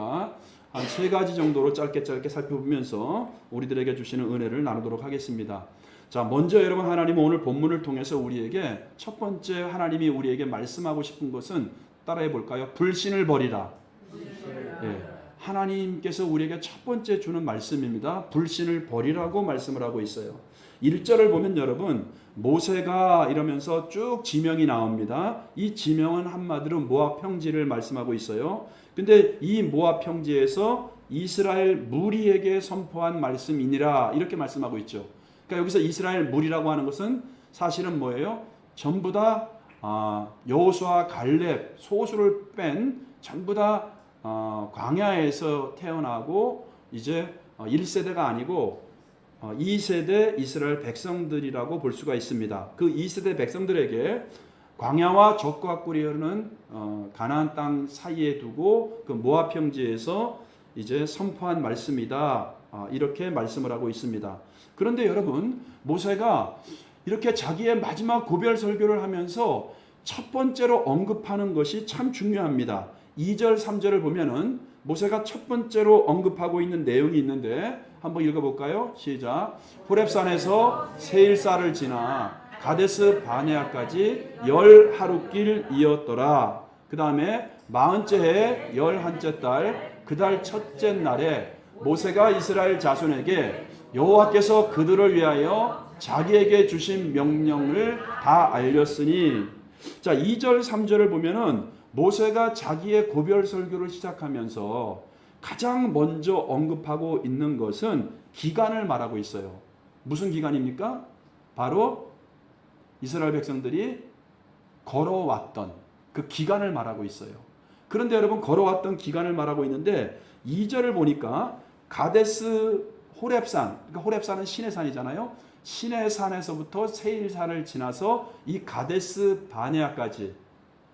우리가 한 3가지 정도로 짧게 살펴보면서 우리들에게 주시는 은혜를 나누도록 하겠습니다. 자, 먼저 여러분, 하나님은 오늘 본문을 통해서 우리에게 첫 번째 하나님이 우리에게 말씀하고 싶은 것은 따라해 볼까요? 불신을 버리라. 예, 하나님께서 우리에게 첫 번째 주는 말씀입니다. 불신을 버리라고 말씀을 하고 있어요. 1절을 보면 여러분, 모세가 이러면서 쭉 지명이 나옵니다. 이 지명은 한마디로 모압 평지를 말씀하고 있어요. 근데 이 모압 평지에서 이스라엘 무리에게 선포한 말씀이니라 이렇게 말씀하고 있죠. 그러니까 여기서 이스라엘 무리라고 하는 것은 사실은 뭐예요? 전부 다 여호수아, 갈렙, 소수를 뺀 전부 다 광야에서 태어나고 이제 1세대가 아니고 2세대 이스라엘 백성들이라고 볼 수가 있습니다. 그 2세대 백성들에게 광야와 적과 꿀이 흐르는 가나안 땅 사이에 두고 그 모압 평지에서 이제 선포한 말씀이다. 이렇게 말씀을 하고 있습니다. 그런데 여러분, 모세가 이렇게 자기의 마지막 고별 설교를 하면서 첫 번째로 언급하는 것이 참 중요합니다. 2절, 3절을 보면은 모세가 첫 번째로 언급하고 있는 내용이 있는데 한번 읽어볼까요? 시작. 호렙산에서 세일사를 지나 가데스 바네아까지 10하루길 이었더라. 그 다음에 40째 해 11째 달 그 달 첫째 날에 모세가 이스라엘 자손에게 여호와께서 그들을 위하여 자기에게 주신 명령을 다 알렸으니. 자, 2절 3절을 보면은 모세가 자기의 고별 설교를 시작하면서 가장 먼저 언급하고 있는 것은 기간을 말하고 있어요. 무슨 기간입니까? 바로 이스라엘 백성들이 걸어왔던 그 기간을 말하고 있어요. 그런데 여러분, 걸어왔던 기간을 말하고 있는데 2절을 보니까 가데스 호렙산, 그러니까 호렙산은 시내산이잖아요. 시내산에서부터 세일산을 지나서 이 가데스 바네아까지,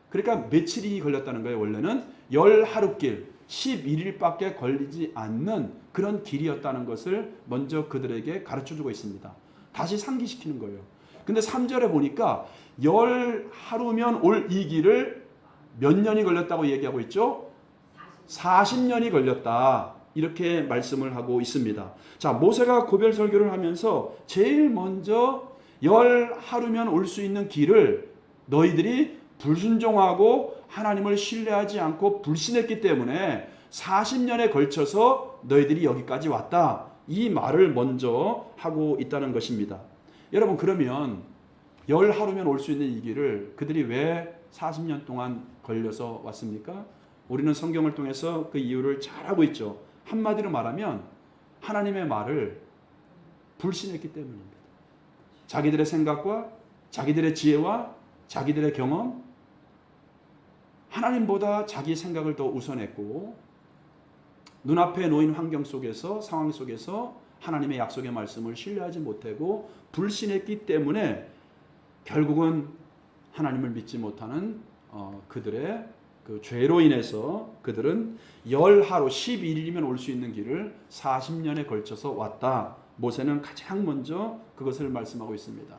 그러니까 며칠이 걸렸다는 거예요. 원래는 10하루길, 11일밖에 걸리지 않는 그런 길이었다는 것을 먼저 그들에게 가르쳐주고 있습니다. 다시 상기시키는 거예요. 근데 3절에 보니까 10하루면 올 이 길을 몇 년이 걸렸다고 얘기하고 있죠? 40년이 걸렸다. 이렇게 말씀을 하고 있습니다. 자, 모세가 고별 설교를 하면서 제일 먼저 10하루면 올 수 있는 길을 너희들이 불순종하고 하나님을 신뢰하지 않고 불신했기 때문에 40년에 걸쳐서 너희들이 여기까지 왔다. 이 말을 먼저 하고 있다는 것입니다. 여러분, 그러면 10하루면 올 수 있는 이 길을 그들이 왜 40년 동안 걸려서 왔습니까? 우리는 성경을 통해서 그 이유를 잘 알고 있죠. 한마디로 말하면 하나님의 말을 불신했기 때문입니다. 자기들의 생각과 자기들의 지혜와 자기들의 경험, 하나님보다 자기 생각을 더 우선했고 눈앞에 놓인 환경 속에서, 상황 속에서 하나님의 약속의 말씀을 신뢰하지 못하고 불신했기 때문에 결국은 하나님을 믿지 못하는 그들의 그 죄로 인해서 그들은 10하루 11일이면 올 수 있는 길을 40년에 걸쳐서 왔다. 모세는 가장 먼저 그것을 말씀하고 있습니다.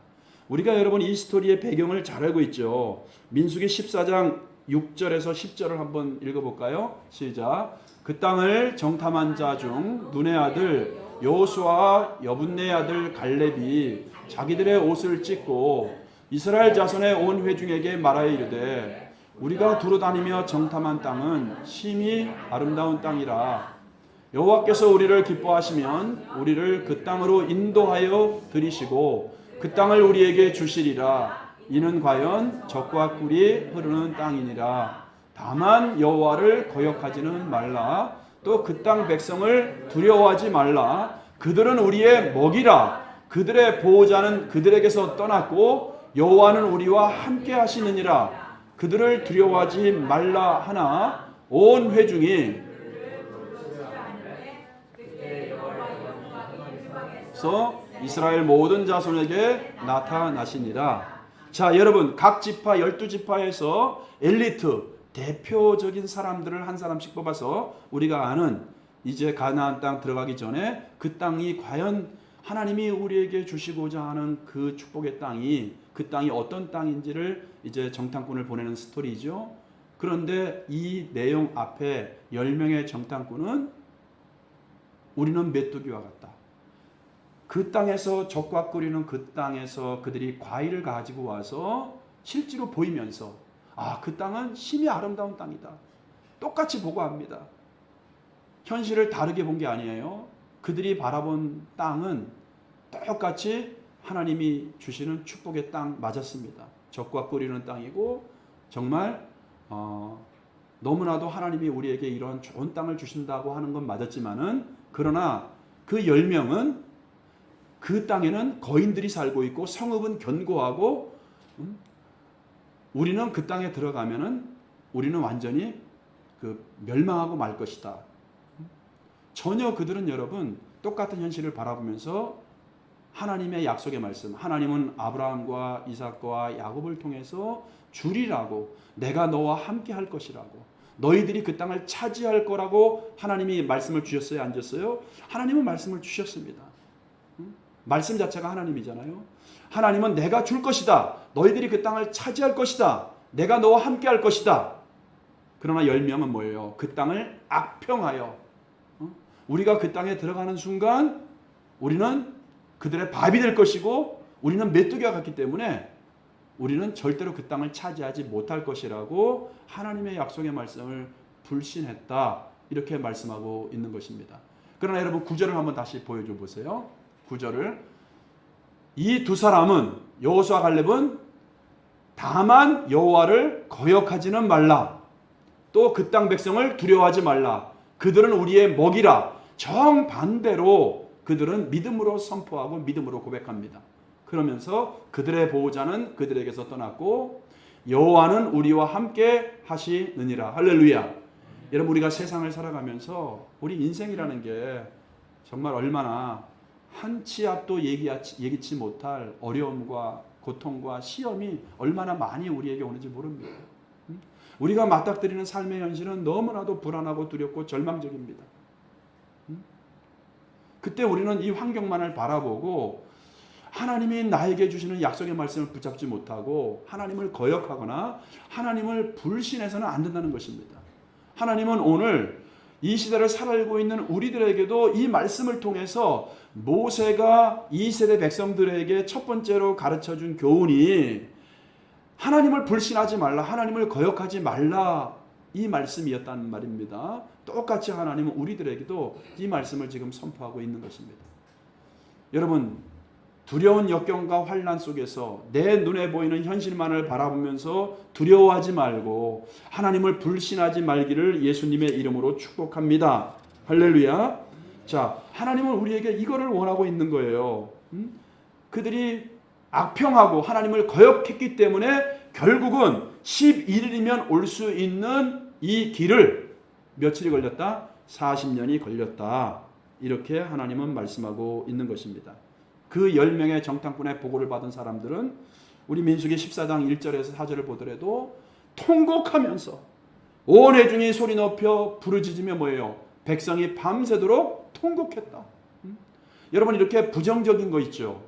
우리가 여러분 이 스토리의 배경을 잘 알고 있죠. 민수기 14장 6절에서 10절을 한번 읽어볼까요? 시작. 그 땅을 정탐한 자 중 눈의 아들 여호수아와 여분네 아들 갈렙이 자기들의 옷을 찢고 이스라엘 자손의 온 회중에게 말하여 이르되 우리가 두루다니며 정탐한 땅은 심히 아름다운 땅이라. 여호와께서 우리를 기뻐하시면 우리를 그 땅으로 인도하여 들이시고 그 땅을 우리에게 주시리라. 이는 과연 젖과 꿀이 흐르는 땅이니라. 다만 여호와를 거역하지는 말라. 또 그 땅 백성을 두려워하지 말라. 그들은 우리의 먹이라. 그들의 보호자는 그들에게서 떠났고 여호와는 우리와 함께 하시느니라. 그들을 두려워하지 말라 하나 온 회중이 그래서 이스라엘 모든 자손에게 나타나시니라. 자, 여러분, 각 지파 12지파에서 엘리트 대표적인 사람들을 한 사람씩 뽑아서 우리가 아는 이제 가나안 땅 들어가기 전에 그 땅이 과연 하나님이 우리에게 주시고자 하는 그 축복의 땅이, 그 땅이 어떤 땅인지를 이제 정탐꾼을 보내는 스토리죠. 그런데 이 내용 앞에 10명의 정탐꾼은 우리는 메뚜기와 같다. 그 땅에서 적과 끓이는 그 땅에서 그들이 과일을 가지고 와서 실제로 보이면서 그 땅은 심히 아름다운 땅이다. 똑같이 보고합니다. 현실을 다르게 본 게 아니에요. 그들이 바라본 땅은 똑같이 하나님이 주시는 축복의 땅 맞았습니다. 적과 끓이는 땅이고 정말 너무나도 하나님이 우리에게 이런 좋은 땅을 주신다고 하는 건 맞았지만은 그러나 그 10명은 그 땅에는 거인들이 살고 있고 성읍은 견고하고 우리는 그 땅에 들어가면은 우리는 완전히 멸망하고 말 것이다. 전혀 그들은 여러분 똑같은 현실을 바라보면서 하나님의 약속의 말씀, 하나님은 아브라함과 이삭과 야곱을 통해서 주리라고, 내가 너와 함께 할 것이라고, 너희들이 그 땅을 차지할 거라고 하나님이 말씀을 주셨어요? 안 주셨어요? 하나님은 말씀을 주셨습니다. 말씀 자체가 하나님이잖아요. 하나님은 내가 줄 것이다. 너희들이 그 땅을 차지할 것이다. 내가 너와 함께 할 것이다. 그러나 10명은 뭐예요? 그 땅을 악평하여 우리가 그 땅에 들어가는 순간 우리는 그들의 밥이 될 것이고 우리는 메뚜기와 같기 때문에 우리는 절대로 그 땅을 차지하지 못할 것이라고 하나님의 약속의 말씀을 불신했다. 이렇게 말씀하고 있는 것입니다. 그러나 여러분 9절을 한번 다시 보여줘 보세요. 9절을 이 두 사람은 여호수아 갈렙은 다만 여호와를 거역하지는 말라. 또 그 땅 백성을 두려워하지 말라. 그들은 우리의 먹이라. 정반대로 그들은 믿음으로 선포하고 믿음으로 고백합니다. 그러면서 그들의 보호자는 그들에게서 떠났고 여호와는 우리와 함께 하시느니라. 할렐루야. 여러분 우리가 세상을 살아가면서 우리 인생이라는 게 정말 얼마나 한 치 앞도 예기치 못할 어려움과 고통과 시험이 얼마나 많이 우리에게 오는지 모릅니다. 우리가 맞닥뜨리는 삶의 현실은 너무나도 불안하고 두렵고 절망적입니다. 그때 우리는 이 환경만을 바라보고 하나님이 나에게 주시는 약속의 말씀을 붙잡지 못하고 하나님을 거역하거나 하나님을 불신해서는 안 된다는 것입니다. 하나님은 오늘 이 시대를 살아가고 있는 우리들에게도 이 말씀을 통해서 모세가 이 세대 백성들에게 첫 번째로 가르쳐준 교훈이 하나님을 불신하지 말라, 하나님을 거역하지 말라, 이 말씀이었다는 말입니다. 똑같이 하나님은 우리들에게도 이 말씀을 지금 선포하고 있는 것입니다. 여러분 두려운 역경과 환난 속에서 내 눈에 보이는 현실만을 바라보면서 두려워하지 말고 하나님을 불신하지 말기를 예수님의 이름으로 축복합니다. 할렐루야. 자, 하나님은 우리에게 이거를 원하고 있는 거예요. 그들이 악평하고 하나님을 거역했기 때문에 결국은 11일이면 올 수 있는 이 길을 며칠이 걸렸다? 40년이 걸렸다. 이렇게 하나님은 말씀하고 있는 것입니다. 그 10명의 정탐꾼의 보고를 받은 사람들은 우리 민수기 14장 1절에서 4절을 보더라도 통곡하면서 온 회중이 소리 높여 부르짖으며 뭐예요? 백성이 밤새도록 통곡했다. 여러분 이렇게 부정적인 거 있죠.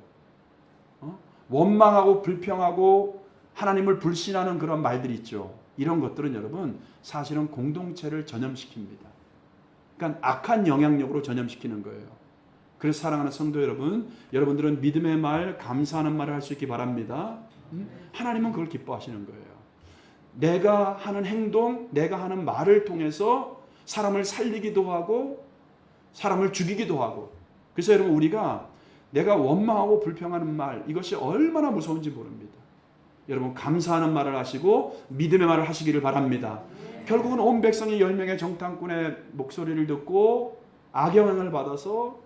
원망하고 불평하고 하나님을 불신하는 그런 말들이 있죠. 이런 것들은 여러분 사실은 공동체를 전염시킵니다. 그러니까 악한 영향력으로 전염시키는 거예요. 그래서 사랑하는 성도 여러분, 여러분들은 믿음의 말, 감사하는 말을 할 수 있기 바랍니다. 하나님은 그걸 기뻐하시는 거예요. 내가 하는 행동, 내가 하는 말을 통해서 사람을 살리기도 하고 사람을 죽이기도 하고. 그래서 여러분 우리가 내가 원망하고 불평하는 말, 이것이 얼마나 무서운지 모릅니다. 여러분 감사하는 말을 하시고 믿음의 말을 하시기를 바랍니다. 결국은 온 백성이 10명의 정탐꾼의 목소리를 듣고 악영향을 받아서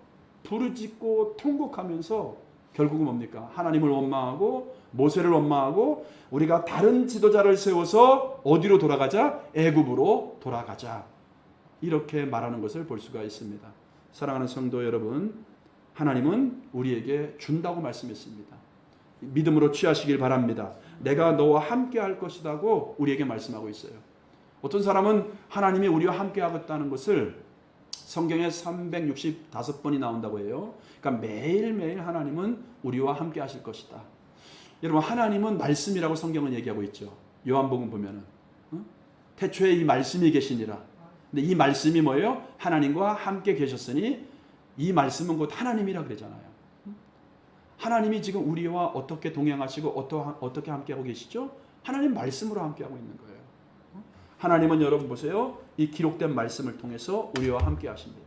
부르짖고 통곡하면서 결국은 뭡니까? 하나님을 원망하고 모세를 원망하고 우리가 다른 지도자를 세워서 어디로 돌아가자? 애굽으로 돌아가자. 이렇게 말하는 것을 볼 수가 있습니다. 사랑하는 성도 여러분, 하나님은 우리에게 준다고 말씀했습니다. 믿음으로 취하시길 바랍니다. 내가 너와 함께 할 것이라고 우리에게 말씀하고 있어요. 어떤 사람은 하나님이 우리와 함께 하겠다는 것을 성경에 365번이 나온다고 해요. 그러니까 매일매일 하나님은 우리와 함께 하실 것이다. 여러분 하나님은 말씀이라고 성경은 얘기하고 있죠. 요한복음 보면은 태초에 이 말씀이 계시니라. 근데 이 말씀이 뭐예요? 하나님과 함께 계셨으니 이 말씀은 곧 하나님이라 그러잖아요. 하나님이 지금 우리와 어떻게 동행하시고 어떻게 함께하고 계시죠? 하나님 말씀으로 함께하고 있는 거예요. 하나님은 여러분 보세요. 이 기록된 말씀을 통해서 우리와 함께 하십니다.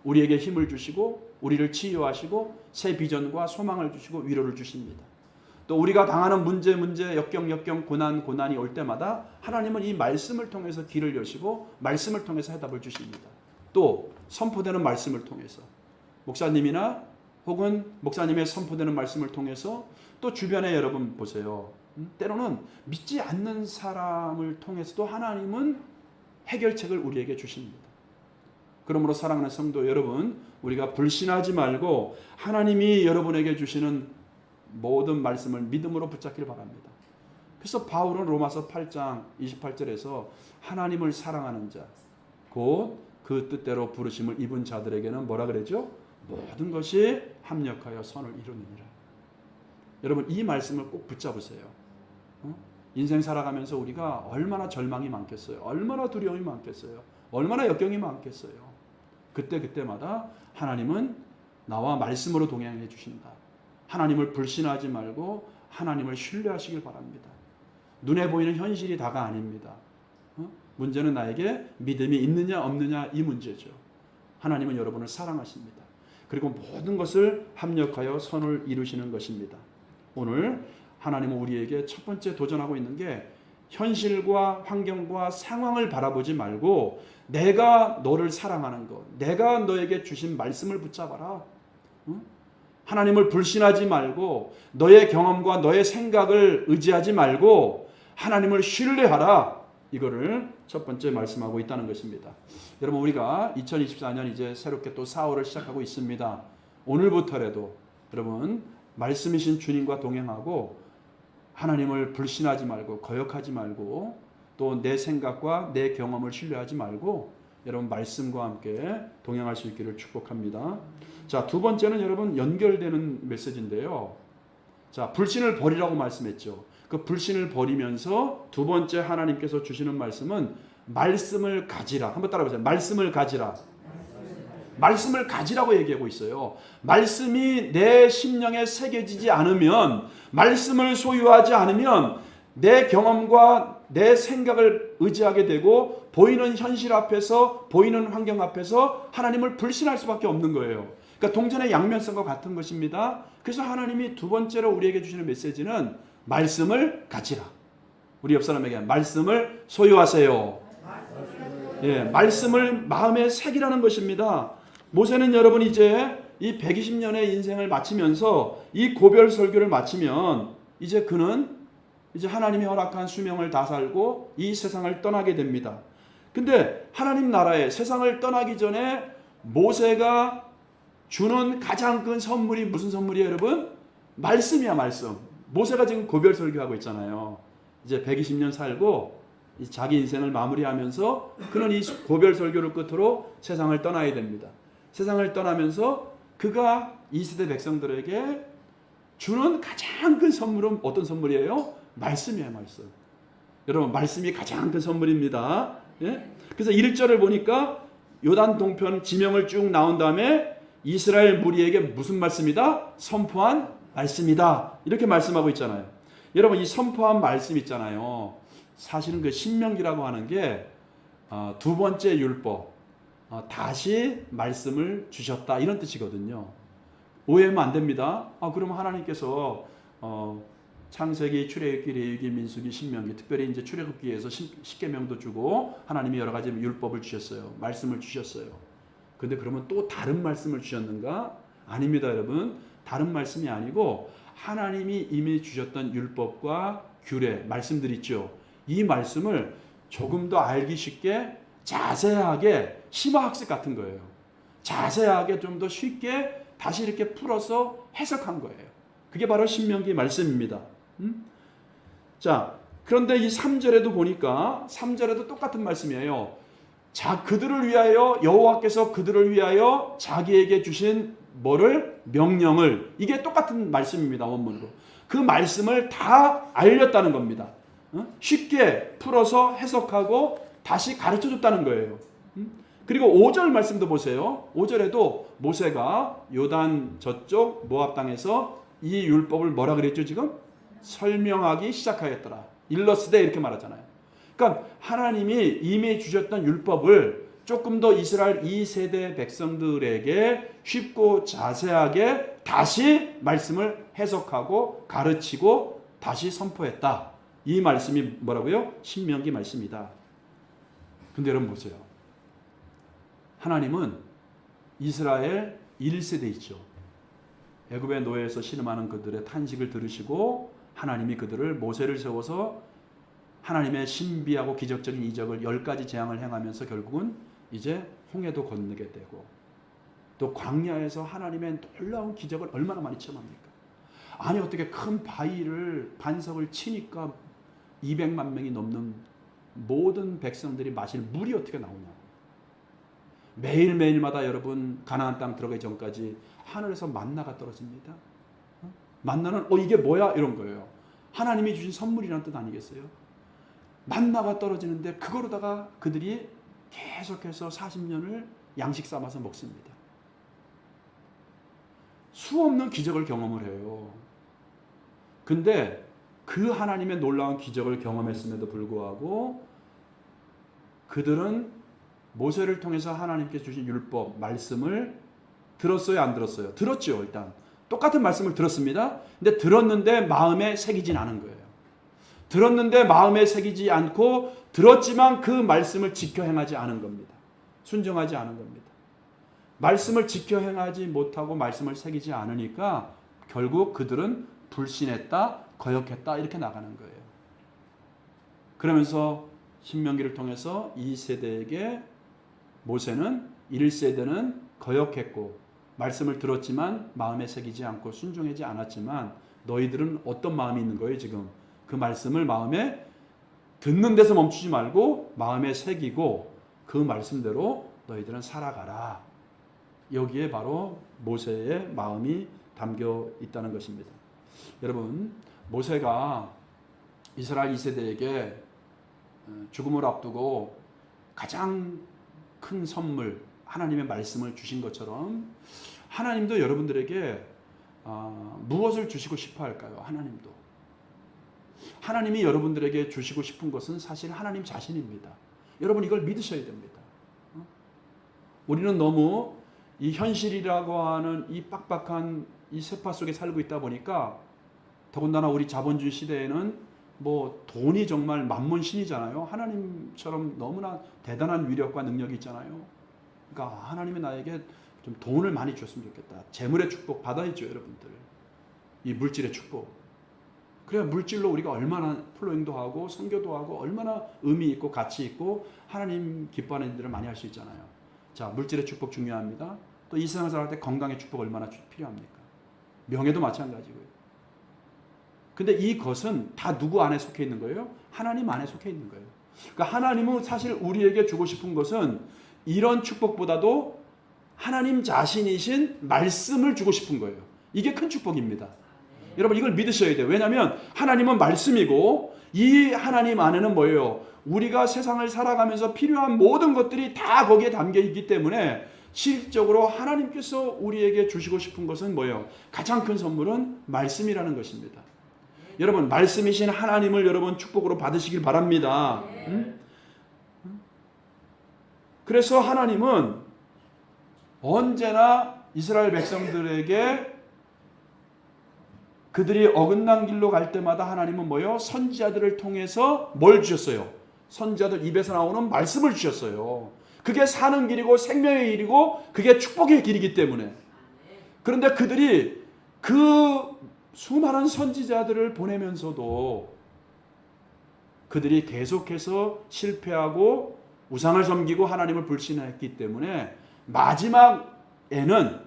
우리에게 힘을 주시고 우리를 치유하시고 새 비전과 소망을 주시고 위로를 주십니다. 또 우리가 당하는 문제 역경 고난이 올 때마다 하나님은 이 말씀을 통해서 길을 여시고 말씀을 통해서 해답을 주십니다. 또 선포되는 말씀을 통해서 목사님이나 혹은 목사님의 선포되는 말씀을 통해서 또 주변에 여러분 보세요. 때로는 믿지 않는 사람을 통해서도 하나님은 해결책을 우리에게 주십니다. 그러므로 사랑하는 성도 여러분, 우리가 불신하지 말고 하나님이 여러분에게 주시는 모든 말씀을 믿음으로 붙잡길 바랍니다. 그래서 바울은 로마서 8장 28절에서 하나님을 사랑하는 자, 곧 그 뜻대로 부르심을 입은 자들에게는 뭐라 그러죠? 모든 것이 합력하여 선을 이루느니라. 여러분 이 말씀을 꼭 붙잡으세요. 인생 살아가면서 우리가 얼마나 절망이 많겠어요. 얼마나 두려움이 많겠어요. 얼마나 역경이 많겠어요. 그때마다 하나님은 나와 말씀으로 동행해 주신다. 하나님을 불신하지 말고 하나님을 신뢰하시길 바랍니다. 눈에 보이는 현실이 다가 아닙니다. 문제는 나에게 믿음이 있느냐 없느냐 이 문제죠. 하나님은 여러분을 사랑하십니다. 그리고 모든 것을 합력하여 선을 이루시는 것입니다. 오늘 하나님은 우리에게 첫 번째 도전하고 있는 게 현실과 환경과 상황을 바라보지 말고 내가 너를 사랑하는 것, 내가 너에게 주신 말씀을 붙잡아라. 하나님을 불신하지 말고 너의 경험과 너의 생각을 의지하지 말고 하나님을 신뢰하라. 이거를 첫 번째 말씀하고 있다는 것입니다. 여러분 우리가 2024년 이제 새롭게 또 4월을 시작하고 있습니다. 오늘부터라도 여러분 말씀이신 주님과 동행하고 하나님을 불신하지 말고 거역하지 말고 또 내 생각과 내 경험을 신뢰하지 말고 여러분 말씀과 함께 동행할 수 있기를 축복합니다. 자, 두 번째는 여러분 연결되는 메시지인데요. 자, 불신을 버리라고 말씀했죠. 그 불신을 버리면서 두 번째 하나님께서 주시는 말씀은 말씀을 가지라. 한번 따라해보세요. 말씀을 가지라. 말씀을 가지라고 얘기하고 있어요. 말씀이 내 심령에 새겨지지 않으면, 말씀을 소유하지 않으면 내 경험과 내 생각을 의지하게 되고 보이는 현실 앞에서, 보이는 환경 앞에서 하나님을 불신할 수밖에 없는 거예요. 그러니까 동전의 양면성과 같은 것입니다. 그래서 하나님이 두 번째로 우리에게 주시는 메시지는 말씀을 가지라. 우리 옆 사람에게 말씀을 소유하세요. 예, 말씀을 마음에 새기라는 것입니다. 모세는 여러분 이제 이 120년의 인생을 마치면서 이 고별 설교를 마치면 이제 그는 이제 하나님이 허락한 수명을 다 살고 이 세상을 떠나게 됩니다. 근데 하나님 나라에 세상을 떠나기 전에 모세가 주는 가장 큰 선물이 무슨 선물이에요, 여러분? 말씀이야, 말씀. 모세가 지금 고별 설교하고 있잖아요. 이제 120년 살고 자기 인생을 마무리하면서 그는 이 고별 설교를 끝으로 세상을 떠나야 됩니다. 세상을 떠나면서 그가 이 시대 백성들에게 주는 가장 큰 선물은 어떤 선물이에요? 말씀이에요, 말씀. 여러분, 말씀이 가장 큰 선물입니다. 예? 그래서 1절을 보니까 요단 동편 지명을 쭉 나온 다음에 이스라엘 무리에게 무슨 말씀이다? 선포한 말씀이다. 이렇게 말씀하고 있잖아요. 여러분, 이 선포한 말씀 있잖아요. 사실은 그 신명기라고 하는 게 두 번째 율법, 다시 말씀을 주셨다 이런 뜻이거든요. 오해하면 안 됩니다. 그러면 하나님께서 창세기, 출애굽기, 레위기, 민수기, 신명기, 특별히 이제 출애굽기에서 10계명도 주고 하나님이 여러 가지 율법을 주셨어요. 말씀을 주셨어요. 근데 그러면 또 다른 말씀을 주셨는가? 아닙니다, 여러분. 다른 말씀이 아니고 하나님이 이미 주셨던 율법과 규례, 말씀들 있죠. 이 말씀을 조금 더 알기 쉽게 자세하게 심화학습 같은 거예요. 자세하게 좀 더 쉽게 다시 이렇게 풀어서 해석한 거예요. 그게 바로 신명기 말씀입니다. 자, 그런데 이 3절에도 보니까 3절에도 똑같은 말씀이에요. 그들을 위하여 여호와께서 그들을 위하여 자기에게 주신 뭐를? 명령을. 이게 똑같은 말씀입니다. 원문으로. 그 말씀을 다 알렸다는 겁니다. 쉽게 풀어서 해석하고 다시 가르쳐 줬다는 거예요. 그리고 5절 말씀도 보세요. 5절에도 모세가 요단 저쪽 모압 땅에서 이 율법을 뭐라 그랬죠 지금? 설명하기 시작하였더라. 일러스되 이렇게 말하잖아요. 그러니까 하나님이 이미 주셨던 율법을 조금 더 이스라엘 2세대 백성들에게 쉽고 자세하게 다시 말씀을 해석하고 가르치고 다시 선포했다. 이 말씀이 뭐라고요? 신명기 말씀이다. 근데 여러분 보세요. 하나님은 이스라엘 1세대 있죠. 애굽의 노예에서 신음하는 그들의 탄식을 들으시고 하나님이 그들을 모세를 세워서 하나님의 신비하고 기적적인 이적을 10가지 재앙을 행하면서 결국은 이제 홍해도 건너게 되고 또 광야에서 하나님의 놀라운 기적을 얼마나 많이 체험합니까? 아니 어떻게 큰 바위를 반석을 치니까 200만 명이 넘는 모든 백성들이 마실 물이 어떻게 나오냐? 매일매일마다 여러분 가나안 땅 들어가기 전까지 하늘에서 만나가 떨어집니다. 만나는 이게 뭐야? 이런 거예요. 하나님이 주신 선물이라는 뜻 아니겠어요? 만나가 떨어지는데 그거로다가 그들이 계속해서 40년을 양식 삼아서 먹습니다. 수없는 기적을 경험을 해요. 근데 그 하나님의 놀라운 기적을 경험했음에도 불구하고 그들은 모세를 통해서 하나님께 주신 율법, 말씀을 들었어요? 안 들었어요? 들었죠. 일단 똑같은 말씀을 들었습니다. 근데 들었는데 마음에 새기진 않은 거예요. 들었는데 마음에 새기지 않고 들었지만 그 말씀을 지켜 행하지 않은 겁니다. 순종하지 않은 겁니다. 말씀을 지켜 행하지 못하고 말씀을 새기지 않으니까 결국 그들은 불신했다, 거역했다 이렇게 나가는 거예요. 그러면서 신명기를 통해서 2세대에게 모세는 1세대는 거역했고 말씀을 들었지만 마음에 새기지 않고 순종하지 않았지만 너희들은 어떤 마음이 있는 거예요 지금? 그 말씀을 마음에 듣는 데서 멈추지 말고 마음에 새기고 그 말씀대로 너희들은 살아가라. 여기에 바로 모세의 마음이 담겨 있다는 것입니다. 여러분 모세가 이스라엘 2세대에게 죽음을 앞두고 가장 큰 선물 하나님의 말씀을 주신 것처럼 하나님도 여러분들에게 무엇을 주시고 싶어 할까요? 하나님이 여러분들에게 주시고 싶은 것은 사실 하나님 자신입니다. 여러분 이걸 믿으셔야 됩니다. 우리는 너무 이 현실이라고 하는 이 빡빡한 이 세파 속에 살고 있다 보니까 더군다나 우리 자본주의 시대에는 뭐 돈이 정말 만문신이잖아요. 하나님처럼 너무나 대단한 위력과 능력이 있잖아요. 그러니까 하나님이 나에게 좀 돈을 많이 줬으면 좋겠다. 재물의 축복 받아야죠, 여러분들. 이 물질의 축복. 그래야 물질로 우리가 얼마나 플로잉도 하고 선교도 하고 얼마나 의미 있고 가치 있고 하나님 기뻐하는 일들을 많이 할 수 있잖아요. 자, 물질의 축복 중요합니다. 또 이 세상 살아갈 때 건강의 축복 얼마나 필요합니까? 명예도 마찬가지고요. 근데 이것은 다 누구 안에 속해 있는 거예요? 하나님 안에 속해 있는 거예요. 그러니까 하나님은 사실 우리에게 주고 싶은 것은 이런 축복보다도 하나님 자신이신 말씀을 주고 싶은 거예요. 이게 큰 축복입니다. 여러분 이걸 믿으셔야 돼요. 왜냐하면 하나님은 말씀이고 이 하나님 안에는 뭐예요? 우리가 세상을 살아가면서 필요한 모든 것들이 다 거기에 담겨 있기 때문에 실질적으로 하나님께서 우리에게 주시고 싶은 것은 뭐예요? 가장 큰 선물은 말씀이라는 것입니다. 여러분 말씀이신 하나님을 여러분 축복으로 받으시길 바랍니다. 그래서 하나님은 언제나 이스라엘 백성들에게 그들이 어긋난 길로 갈 때마다 하나님은 뭐예요? 선지자들을 통해서 뭘 주셨어요? 선지자들 입에서 나오는 말씀을 주셨어요. 그게 사는 길이고 생명의 길이고 그게 축복의 길이기 때문에. 그런데 그들이 그 수많은 선지자들을 보내면서도 그들이 계속해서 실패하고 우상을 섬기고 하나님을 불신했기 때문에 마지막에는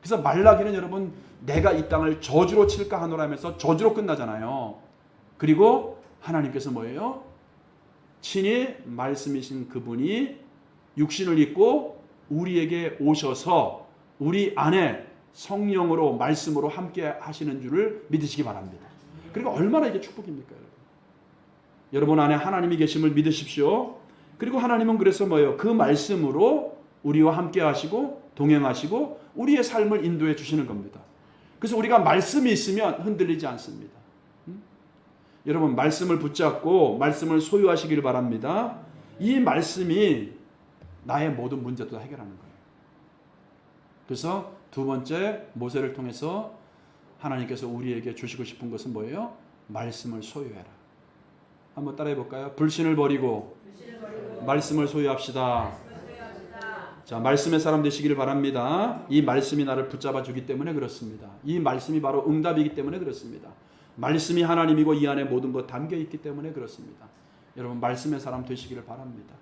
그래서 말라기는 여러분 내가 이 땅을 저주로 칠까 하노라면서 저주로 끝나잖아요. 그리고 하나님께서 뭐예요? 친히 말씀이신 그분이 육신을 입고 우리에게 오셔서 우리 안에 성령으로 말씀으로 함께 하시는 줄을 믿으시기 바랍니다. 그리고 얼마나 이게 축복입니까, 여러분? 여러분 안에 하나님이 계심을 믿으십시오. 그리고 하나님은 그래서 뭐예요? 그 말씀으로 우리와 함께 하시고 동행하시고 우리의 삶을 인도해 주시는 겁니다. 그래서 우리가 말씀이 있으면 흔들리지 않습니다. 여러분 말씀을 붙잡고 말씀을 소유하시길 바랍니다. 이 말씀이 나의 모든 문제도 해결하는 거예요. 그래서 두 번째 모세를 통해서 하나님께서 우리에게 주시고 싶은 것은 뭐예요? 말씀을 소유해라. 한번 따라해 볼까요? 불신을 버리고 말씀을 소유합시다. 자, 말씀의 사람 되시기를 바랍니다. 이 말씀이 나를 붙잡아 주기 때문에 그렇습니다. 이 말씀이 바로 응답이기 때문에 그렇습니다. 말씀이 하나님이고 이 안에 모든 것 담겨 있기 때문에 그렇습니다. 여러분 말씀의 사람 되시기를 바랍니다.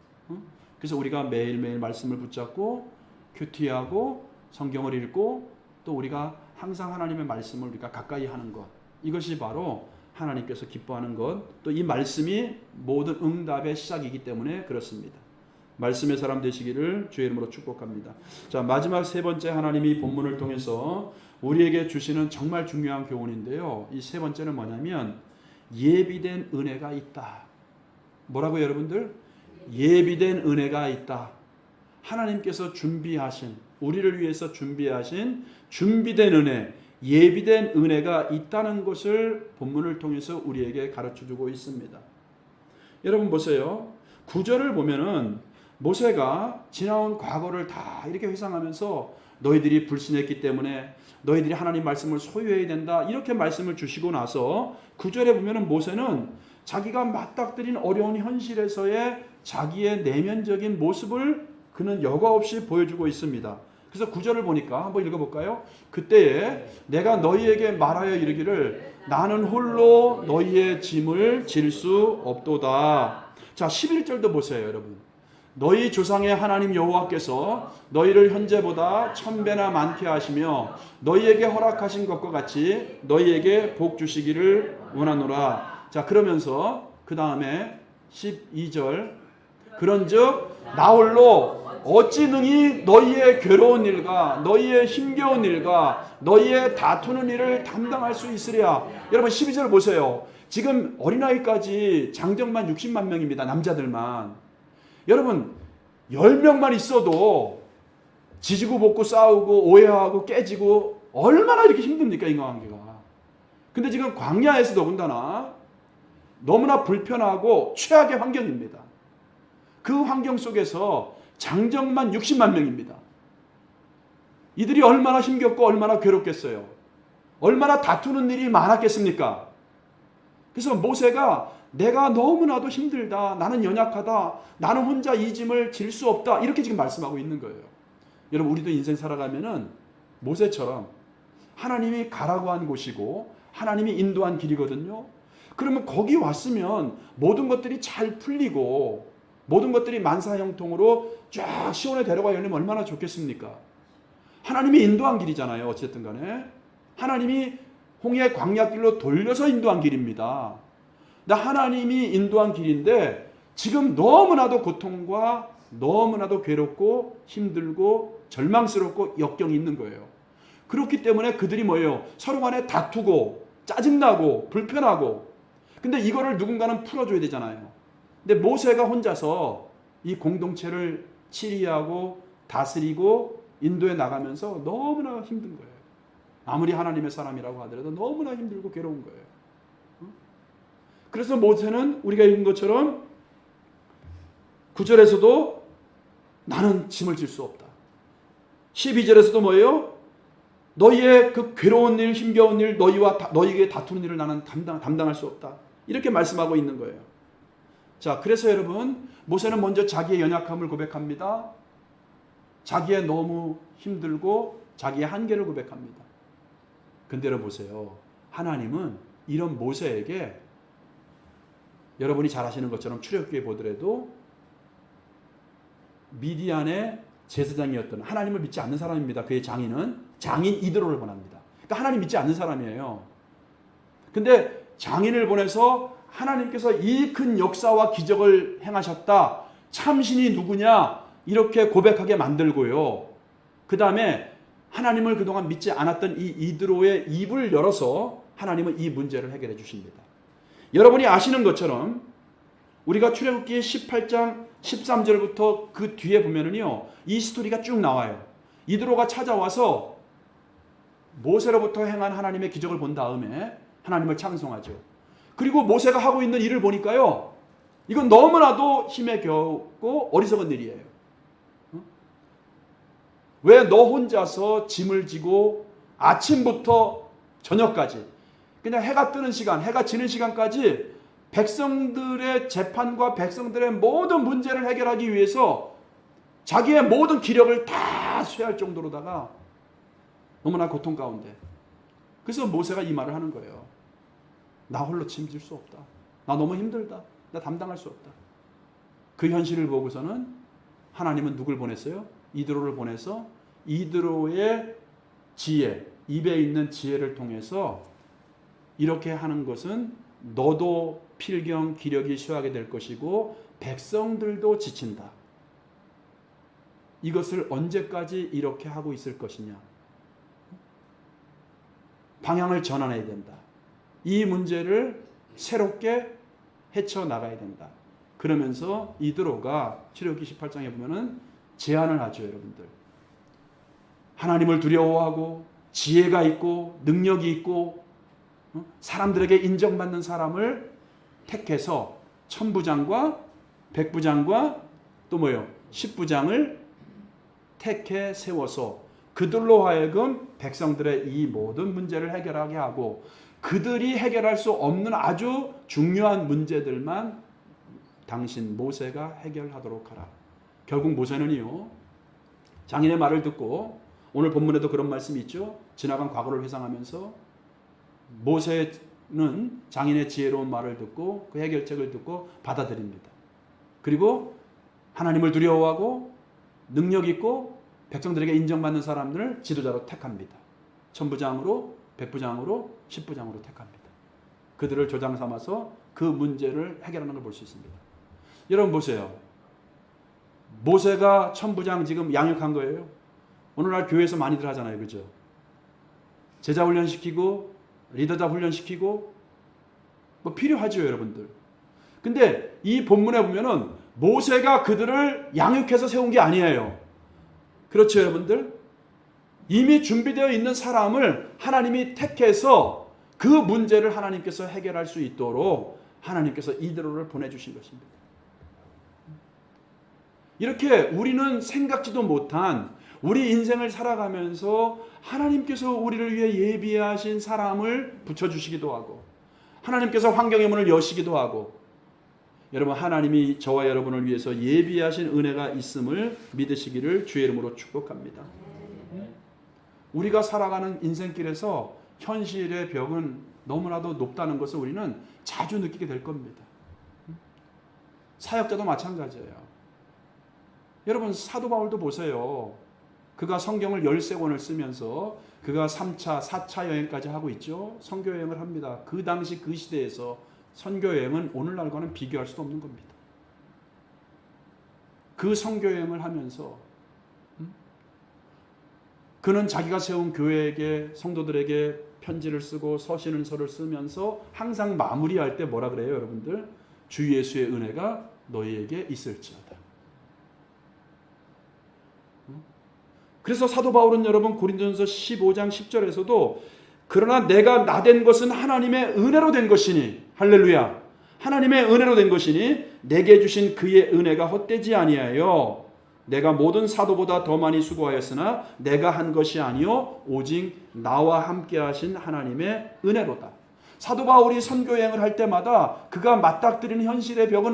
그래서 우리가 매일매일 말씀을 붙잡고 큐티하고 성경을 읽고 또 우리가 항상 하나님의 말씀을 우리가 가까이 하는 것, 이것이 바로 하나님께서 기뻐하는 것, 또 이 말씀이 모든 응답의 시작이기 때문에 그렇습니다. 말씀의 사람 되시기를 주의 이름으로 축복합니다. 자, 마지막 세 번째 하나님이 본문을 통해서 우리에게 주시는 정말 중요한 교훈인데요. 이 세 번째는 뭐냐면 예비된 은혜가 있다. 뭐라고 여러분들? 예비된 은혜가 있다. 하나님께서 준비하신, 우리를 위해서 준비하신 준비된 은혜, 예비된 은혜가 있다는 것을 본문을 통해서 우리에게 가르쳐주고 있습니다. 여러분 보세요. 구절을 보면은 모세가 지나온 과거를 다 이렇게 회상하면서 너희들이 불신했기 때문에 너희들이 하나님 말씀을 소유해야 된다, 이렇게 말씀을 주시고 나서 9절에 보면은 모세는 자기가 맞닥뜨린 어려운 현실에서의 자기의 내면적인 모습을 그는 여과 없이 보여주고 있습니다. 그래서 9절을 보니까 한번 읽어볼까요? 그때에 내가 너희에게 말하여 이르기를 나는 홀로 너희의 짐을 질 수 없도다. 자, 11절도 보세요 여러분. 너희 조상의 하나님 여호와께서 너희를 현재보다 1000배나 많게 하시며 너희에게 허락하신 것과 같이 너희에게 복 주시기를 원하노라. 자, 그러면서 그 다음에 12절 그런즉 나 홀로 어찌 능히 너희의 괴로운 일과 너희의 힘겨운 일과 너희의 다투는 일을 담당할 수 있으랴. 여러분 12절 보세요. 지금 어린아이까지 장정만 60만 명입니다. 남자들만. 여러분 10명만 있어도 지지고 볶고 싸우고 오해하고 깨지고 얼마나 이렇게 힘듭니까, 인간관계가. 근데 지금 광야에서 더군다나 너무나 불편하고 최악의 환경입니다. 그 환경 속에서 장정만 60만 명입니다. 이들이 얼마나 힘겹고 얼마나 괴롭겠어요. 얼마나 다투는 일이 많았겠습니까? 그래서 모세가 내가 너무나도 힘들다, 나는 연약하다, 나는 혼자 이 짐을 질 수 없다, 이렇게 지금 말씀하고 있는 거예요. 여러분 우리도 인생 살아가면은 모세처럼 하나님이 가라고 한 곳이고 하나님이 인도한 길이거든요. 그러면 거기 왔으면 모든 것들이 잘 풀리고 모든 것들이 만사형통으로 쫙 시온의 대로가 열리면 얼마나 좋겠습니까? 하나님이 인도한 길이잖아요. 어쨌든 간에 하나님이 홍해 광야길로 돌려서 인도한 길입니다. 근데 하나님이 인도한 길인데 지금 너무나도 고통과 너무나도 괴롭고 힘들고 절망스럽고 역경이 있는 거예요. 그렇기 때문에 그들이 뭐예요? 서로 간에 다투고 짜증나고 불편하고. 근데 이거를 누군가는 풀어줘야 되잖아요. 근데 모세가 혼자서 이 공동체를 치리하고 다스리고 인도해 나가면서 너무나 힘든 거예요. 아무리 하나님의 사람이라고 하더라도 너무나 힘들고 괴로운 거예요. 그래서 모세는 우리가 읽은 것처럼 9절에서도 나는 짐을 질 수 없다. 12절에서도 뭐예요? 너희의 그 괴로운 일, 힘겨운 일, 너희에게 다투는 일을 나는 담당할 수 없다. 이렇게 말씀하고 있는 거예요. 자, 그래서 여러분 모세는 먼저 자기의 연약함을 고백합니다. 자기의 너무 힘들고 자기의 한계를 고백합니다. 근데 여러분 보세요. 하나님은 이런 모세에게 여러분이 잘 아시는 것처럼 출애굽기에 보더라도 미디안의 제사장이었던 하나님을 믿지 않는 사람입니다. 그의 장인은 장인 이드로를 보냅니다. 그러니까 하나님 믿지 않는 사람이에요. 근데 장인을 보내서 하나님께서 이 큰 역사와 기적을 행하셨다. 참신이 누구냐? 이렇게 고백하게 만들고요. 그 다음에 하나님을 그동안 믿지 않았던 이 이드로의 입을 열어서 하나님은 이 문제를 해결해 주십니다. 여러분이 아시는 것처럼 우리가 출애굽기 18장 13절부터 그 뒤에 보면은요, 이 스토리가 쭉 나와요. 이드로가 찾아와서 모세로부터 행한 하나님의 기적을 본 다음에 하나님을 찬송하죠. 그리고 모세가 하고 있는 일을 보니까요, 이건 너무나도 힘에 겨웠고 어리석은 일이에요. 왜 너 혼자서 짐을 지고 아침부터 저녁까지, 그냥 해가 뜨는 시간, 해가 지는 시간까지 백성들의 재판과 백성들의 모든 문제를 해결하기 위해서 자기의 모든 기력을 다 쇠할 정도로다가 너무나 고통 가운데. 그래서 모세가 이 말을 하는 거예요. 나 홀로 짐질 수 없다. 나 너무 힘들다. 나 담당할 수 없다. 그 현실을 보고서는 하나님은 누굴 보냈어요? 이드로를 보내서 이드로의 지혜, 입에 있는 지혜를 통해서 이렇게 하는 것은 너도 필경 기력이 쇠하게 될 것이고 백성들도 지친다. 이것을 언제까지 이렇게 하고 있을 것이냐. 방향을 전환해야 된다. 이 문제를 새롭게 헤쳐나가야 된다. 그러면서 이드로가 출애굽기 18장에 보면은 제안을 하죠, 여러분들. 하나님을 두려워하고 지혜가 있고 능력이 있고 사람들에게 인정받는 사람을 택해서 천부장과 백부장과 또 뭐요? 십부장을 택해 세워서 그들로 하여금 백성들의 이 모든 문제를 해결하게 하고 그들이 해결할 수 없는 아주 중요한 문제들만 당신 모세가 해결하도록 하라. 결국 모세는요, 장인의 말을 듣고, 오늘 본문에도 그런 말씀이 있죠. 지나간 과거를 회상하면서 모세는 장인의 지혜로운 말을 듣고 그 해결책을 듣고 받아들입니다. 그리고 하나님을 두려워하고 능력 있고 백성들에게 인정받는 사람들을 지도자로 택합니다. 천부장으로, 백부장으로, 십부장으로 택합니다. 그들을 조장 삼아서 그 문제를 해결하는 걸 볼 수 있습니다. 여러분 보세요. 모세가 천부장 지금 양육한 거예요. 오늘날 교회에서 많이들 하잖아요. 그죠? 제자 훈련시키고 리더자 훈련시키고 뭐 필요하죠, 여러분들. 근데 이 본문에 보면은 모세가 그들을 양육해서 세운 게 아니에요. 그렇죠, 여러분들? 이미 준비되어 있는 사람을 하나님이 택해서 그 문제를 하나님께서 해결할 수 있도록 하나님께서 이드로를 보내주신 것입니다. 이렇게 우리는 생각지도 못한 우리 인생을 살아가면서 하나님께서 우리를 위해 예비하신 사람을 붙여주시기도 하고 하나님께서 환경의 문을 여시기도 하고 여러분 하나님이 저와 여러분을 위해서 예비하신 은혜가 있음을 믿으시기를 주의 이름으로 축복합니다. 우리가 살아가는 인생길에서 현실의 벽은 너무나도 높다는 것을 우리는 자주 느끼게 될 겁니다. 사역자도 마찬가지예요. 여러분 사도 바울도 보세요. 그가 성경을 13권을 쓰면서 그가 3차, 4차 여행까지 하고 있죠. 선교 여행을 합니다. 그 당시 그 시대에서 선교 여행은 오늘날과는 비교할 수도 없는 겁니다. 그 선교 여행을 하면서 그는 자기가 세운 교회에게 성도들에게 편지를 쓰고 서신서를 쓰면서 항상 마무리할 때 뭐라 그래요, 여러분들? 주 예수의 은혜가 너희에게 있을지어다. 그래서 사도 바울은 여러분 고린도전서 15장 10절에서도 그러나 내가 나된 것은 하나님의 은혜로 된 것이니 할렐루야 하나님의 은혜로 된 것이니 내게 주신 그의 은혜가 헛되지 아니하여 내가 모든 사도보다 더 많이 수고하였으나 내가 한 것이 아니요 오직 나와 함께 하신 하나님의 은혜로다. 사도 바울이 선교 여행을 할 때마다 그가 맞닥뜨리는 현실의 벽은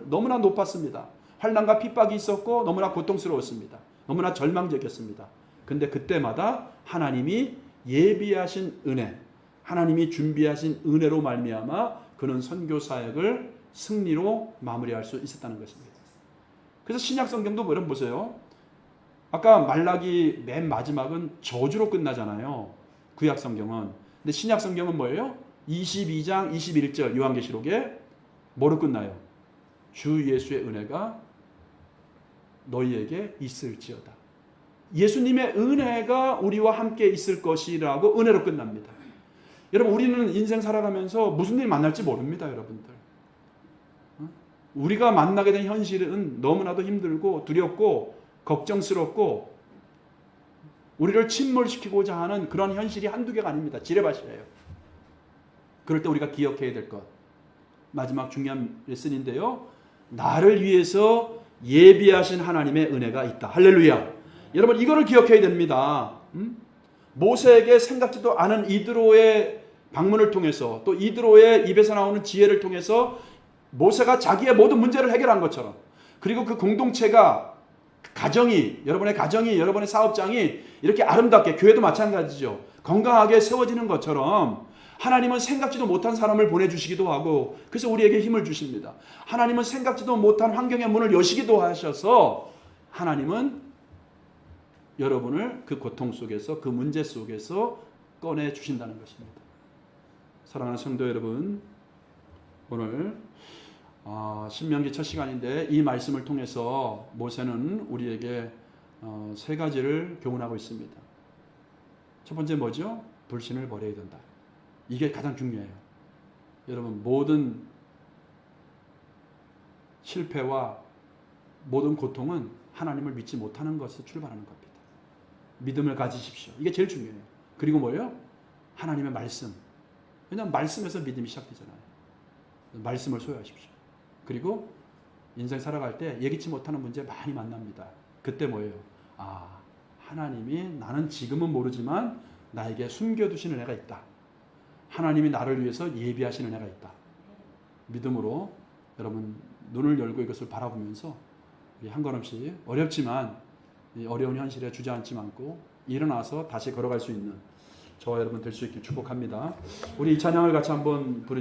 너무나 높았습니다. 환난과 핍박이 있었고 너무나 고통스러웠습니다. 너무나 절망적이었습니다. 근데 그때마다 하나님이 예비하신 은혜, 하나님이 준비하신 은혜로 말미암아 그는 선교 사역을 승리로 마무리할 수 있었다는 것입니다. 그래서 신약 성경도 여러분 보세요. 아까 말라기 맨 마지막은 저주로 끝나잖아요. 구약 성경은. 근데 신약 성경은 뭐예요? 22장 21절 요한계시록에 뭐로 끝나요? 주 예수의 은혜가 너희에게 있을지어다. 예수님의 은혜가 우리와 함께 있을 것이라고 은혜로 끝납니다. 여러분 우리는 인생 살아가면서 무슨 일 만날지 모릅니다. 여러분들. 우리가 만나게 된 현실은 너무나도 힘들고 두렵고 걱정스럽고 우리를 침몰시키고자 하는 그런 현실이 한두 개가 아닙니다. 지뢰밭이에요. 그럴 때 우리가 기억해야 될 것, 마지막 중요한 레슨인데요. 나를 위해서 예비하신 하나님의 은혜가 있다. 할렐루야. 여러분 이거를 기억해야 됩니다. 모세에게 생각지도 않은 이드로의 방문을 통해서 또 이드로의 입에서 나오는 지혜를 통해서 모세가 자기의 모든 문제를 해결한 것처럼, 그리고 그 공동체가 여러분의 가정이 여러분의 사업장이 이렇게 아름답게, 교회도 마찬가지죠, 건강하게 세워지는 것처럼 하나님은 생각지도 못한 사람을 보내주시기도 하고, 그래서 우리에게 힘을 주십니다. 하나님은 생각지도 못한 환경의 문을 여시기도 하셔서 하나님은 여러분을 그 고통 속에서, 그 문제 속에서 꺼내 주신다는 것입니다. 사랑하는 성도 여러분, 오늘 신명기 첫 시간인데 이 말씀을 통해서 모세는 우리에게 세 가지를 교훈하고 있습니다. 첫 번째 뭐죠? 불신을 버려야 된다. 이게 가장 중요해요. 여러분, 모든 실패와 모든 고통은 하나님을 믿지 못하는 것에서 출발하는 겁니다. 믿음을 가지십시오. 이게 제일 중요해요. 그리고 뭐예요? 하나님의 말씀. 왜냐하면 말씀에서 믿음이 시작되잖아요. 말씀을 소유하십시오. 그리고 인생 살아갈 때 예기치 못하는 문제 많이 만납니다. 그때 뭐예요? 하나님이, 나는 지금은 모르지만 나에게 숨겨두신 은혜가 있다. 하나님이 나를 위해서 예비하신 은혜가 있다. 믿음으로 여러분 눈을 열고 이것을 바라보면서 우리 한 걸음씩 어렵지만 이 어려운 현실에 주저앉지 않고 일어나서 다시 걸어갈 수 있는 저와 여러분 될 수 있길 축복합니다. 우리 이 찬양을 같이 한번 부르